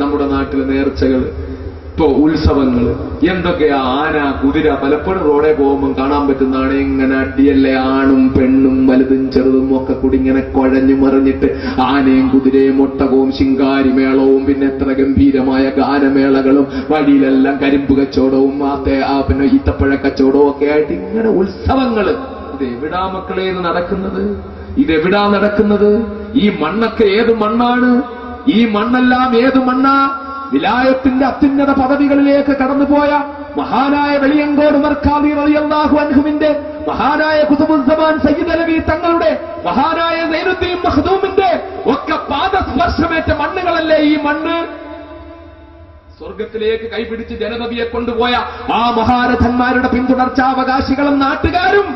നമ്മുടെ നാട്ടിലെ നേർച്ചകൾ, ഇപ്പോ ഉത്സവങ്ങള് എന്തൊക്കെയാ, ആന, കുതിര, പലപ്പോഴും റോഡേ പോകുമ്പോൾ കാണാൻ പറ്റുന്നതാണ്. ഇങ്ങനെ അടിയല്ലേ, ആണും പെണ്ണും വലുതും ചെറുതും ഒക്കെ കൂടി ഇങ്ങനെ കുഴഞ്ഞു മറിഞ്ഞിട്ട് ആനയും കുതിരയും ഒട്ടകവും ശിങ്കാരിമേളവും പിന്നെ എത്ര ഗംഭീരമായ ഗാനമേളകളും വഴിയിലെല്ലാം കരിമ്പ് കച്ചവടവും പിന്നെ ഈത്തപ്പഴ കച്ചവടവും ഒക്കെ ആയിട്ട് ഇങ്ങനെ ഉത്സവങ്ങള്. ഇതെവിടാ മക്കളെ ഇത് നടക്കുന്നത്? ഇതെവിടാ നടക്കുന്നത്? ഈ മണ്ണൊക്കെ ഏത് മണ്ണാണ്? ഈ മണ്ണെല്ലാം ഏത് മണ്ണാ? വിലായത്തിന്റെ അത്യുന്നത പദവികളിലേക്ക് കടന്നുപോയ മഹാനായ വെളിയങ്കോട് ഉമർ ഖാദി റളിയല്ലാഹു അൻഹുവിന്റെ, മഹാനായ ഖുതുബുസ്സമാൻ സയ്യിദ് അലവി തങ്ങളുടെ, മഹാനായ സൈനുദ്ദീൻ മഖ്ദൂമിന്റെ ഒക്കെ പാദസ്പർശമേറ്റ മണ്ണുകളല്ലേ ഈ മണ്ണ്? സ്വർഗത്തിലേക്ക് കൈപിടിച്ച് ജനതയെ കൊണ്ടുപോയ ആ മഹാരഥന്മാരുടെ പിന്തുടർച്ചാവകാശികളും നാട്ടുകാരും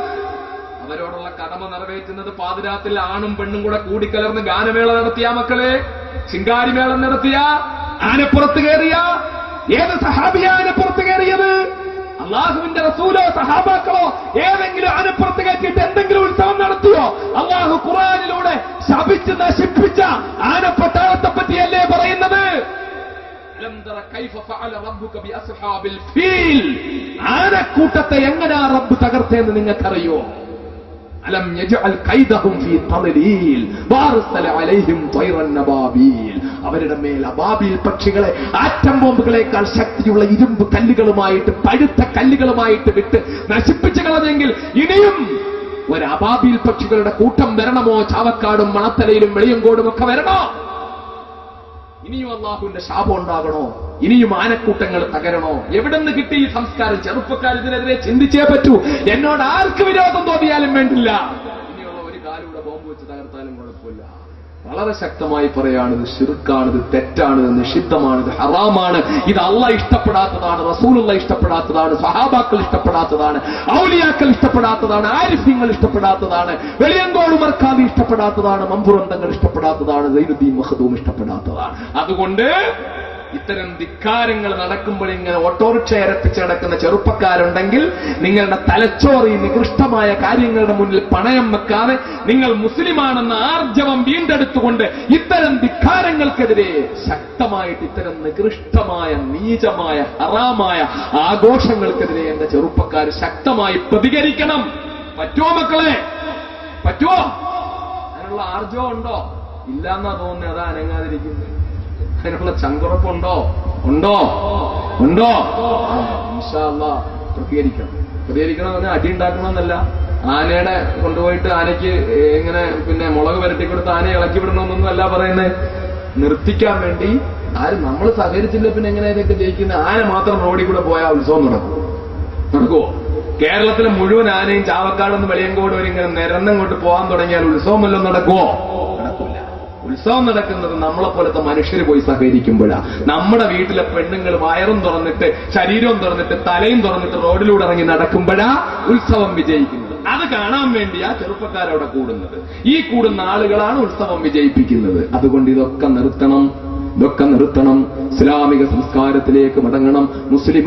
അവരോടുള്ള കടമ നിറവേറ്റുന്നത് പാതിരാത്തിൽ ആണും പെണ്ണും കൂടെ കൂടിക്കലർന്ന് ഗാനമേള നടത്തിയ മക്കളെ, ശിങ്കാരിമേളം നടത്തിയ, ആനപ്പുറത്ത് കയറിയ, ഏത് സഹാബിയ ആനപ്പുറത്ത് കയറിയത്? അള്ളാഹുവിന്റെ റസൂലോ സഹാബാക്കളോ ഏതെങ്കിലും ആനപ്പുറത്ത് കയറ്റിയിട്ട് എന്തെങ്കിലും ഉത്സവം നടത്തിയോ? അള്ളാഹു ഖുർആനിലൂടെ ശപിച്ച് നശിപ്പിച്ച ആനപ്പട്ടാളത്തെ പറ്റിയല്ലേ പറയുന്നത്? ആനക്കൂട്ടത്തെ എങ്ങനെയാ റബ്ബ് തകർത്തേന്ന് നിങ്ങൾക്കറിയോ? അലം യജ്അൽ കൈദഹും ഫീ തളലീൽ വഅർസല അലൈഹിം തൈറൻ അബാബീൽ. അവരുടെ മേൽ അബാബീൽ പക്ഷികളെ ആറ്റം ബോംബുകളേക്കാൾ ശക്തിയുള്ള ഇരുമ്പ് കല്ലുകളുമായിട്ട്, പഴുത്ത കല്ലുകളുമായിട്ട് വിട്ട് നശിപ്പിച്ചു കളഞ്ഞെങ്കിൽ ഇനിയും ഒരു അബാബീൽ പക്ഷികളുടെ കൂട്ടം വരണമോ? ചാവക്കാടും മണത്തലയിലും വെളിയങ്കോടും ഒക്കെ വരണോ? ഇനിയും അള്ളാഹുവിന്റെ ശാപം ഉണ്ടാകണോ? ഇനിയും ആനക്കൂട്ടങ്ങൾ തകരണോ? എവിടെ നിന്ന് കിട്ടി ഈ സംസ്കാരം? ചെറുപ്പക്കാർ ഇതിനെതിരെ ചിന്തിച്ചേ പറ്റൂ. എന്നോട് ആർക്ക് വിരോധം തോന്നിയാലും വേണ്ടില്ല, ഇനിയുള്ള ഒരു കാലൂടെ ബോംബ് വെച്ച് തകർത്താലും കുഴപ്പമില്ല. വളരെ ശക്തമായി പറയാണ്, ഇത് ശിർക്കാണ്, ഇത് തെറ്റാണ്, ഇത് നിഷിദ്ധമാണ്, ഇത് ഹറാമാണ്, ഇത് അള്ളാഹ് ഇഷ്ടപ്പെടാത്തതാണ്, റസൂലുള്ള ഇഷ്ടപ്പെടാത്തതാണ്, സഹാബാക്കൾ ഇഷ്ടപ്പെടാത്തതാണ്, ഔലിയാക്കൾ ഇഷ്ടപ്പെടാത്തതാണ്, ആരിഫ്യങ്ങൾ ഇഷ്ടപ്പെടാത്തതാണ്, വെളിയങ്കോട് ഉമർ ഖാദി ഇഷ്ടപ്പെടാത്തതാണ്, മമ്പുറന്തങ്ങൾ ഇഷ്ടപ്പെടാത്തതാണ്, സൈനുദ്ദീൻ മഖ്ദൂം ഇഷ്ടപ്പെടാത്തതാണ്. അതുകൊണ്ട് ഇത്തരം ധിക്കാരങ്ങൾ നടക്കുമ്പോൾ ഇങ്ങനെ ഓട്ടോറിക്ഷ ഇരപ്പിച്ച് നടക്കുന്ന ചെറുപ്പക്കാരുണ്ടെങ്കിൽ നിങ്ങളുടെ തലച്ചോറ് ഈ നികൃഷ്ടമായ കാര്യങ്ങളുടെ മുന്നിൽ പണയം വെക്കാതെ നിങ്ങൾ മുസ്ലിമാണെന്ന ആർജവം വീണ്ടെടുത്തുകൊണ്ട് ഇത്തരം ധിക്കാരങ്ങൾക്കെതിരെ ശക്തമായിട്ട്, ഇത്തരം നികൃഷ്ടമായ നീചമായ ഹറാമായ ആഘോഷങ്ങൾക്കെതിരെ എന്റെ ചെറുപ്പക്കാർ ശക്തമായി പ്രതികരിക്കണം. പറ്റുമോ മക്കളെ? പറ്റുമോ? അതിനുള്ള ആർജവം ഉണ്ടോ? ഇല്ലാന്നാ തോന്നുന്നത്. അതാ അനങ്ങാതിരിക്കുന്നത്. അതിനുള്ള ചങ്കുറപ്പുണ്ടോ? ഉണ്ടോ? ഉണ്ടോ? ഇൻഷാ അല്ലാഹ് പ്രതികരിക്കണം. പ്രതികരിക്കണം എന്ന് പറഞ്ഞാൽ അടി ഉണ്ടാക്കണമെന്നല്ല. ആനയുടെ കൊണ്ടുപോയിട്ട് ആനയ്ക്ക് ഇങ്ങനെ പിന്നെ മുളക് വരട്ടി കൊടുത്ത് ആനയെ ഇളക്കി വിടണമെന്നൊന്നും അല്ല പറയുന്നത്. നിർത്തിക്കാൻ വേണ്ടി ആരും നമ്മൾ സഹകരിച്ചില്ല പിന്നെ എങ്ങനെ ഇതൊക്കെ ജയിക്കുന്നത്? ആന മാത്രം റോഡിൽ കൂടെ പോയാൽ ഉത്സവം നടക്കുമോ? കേരളത്തിലെ മുഴുവൻ ആനയും ചാവക്കാടെന്ന് വെളിയങ്കോട് വരെ ഇങ്ങനെ നിരന്നങ്ങോട്ട് പോകാൻ തുടങ്ങിയാൽ ഉത്സവം വല്ലതും നടക്കുമോ? നടക്കില്ല. ഉത്സവം നടക്കുന്നത് നമ്മളെപ്പോലത്തെ മനുഷ്യർ പോയി സഹകരിക്കുമ്പോഴാണ്. നമ്മുടെ വീട്ടിലെ പെണ്ണുങ്ങൾ വയറും തുറന്നിട്ട് ശരീരവും തുറന്നിട്ട് തലയും തുറന്നിട്ട് റോഡിലൂടെ ഇറങ്ങി നടക്കുമ്പോഴാ ഉത്സവം വിജയിക്കുന്നത്. അത് കാണാൻ വേണ്ടിയാ ചെറുപ്പക്കാരവിടെ കൂടുന്നത്. ഈ കൂടുന്ന ആളുകളാണ് ഉത്സവം വിജയിപ്പിക്കുന്നത്. അതുകൊണ്ട് ഇതൊക്കെ നിർത്തണം. ഇസ്ലാമിക സംസ്കാരത്തിലേക്ക് മടങ്ങണം. മുസ്ലിം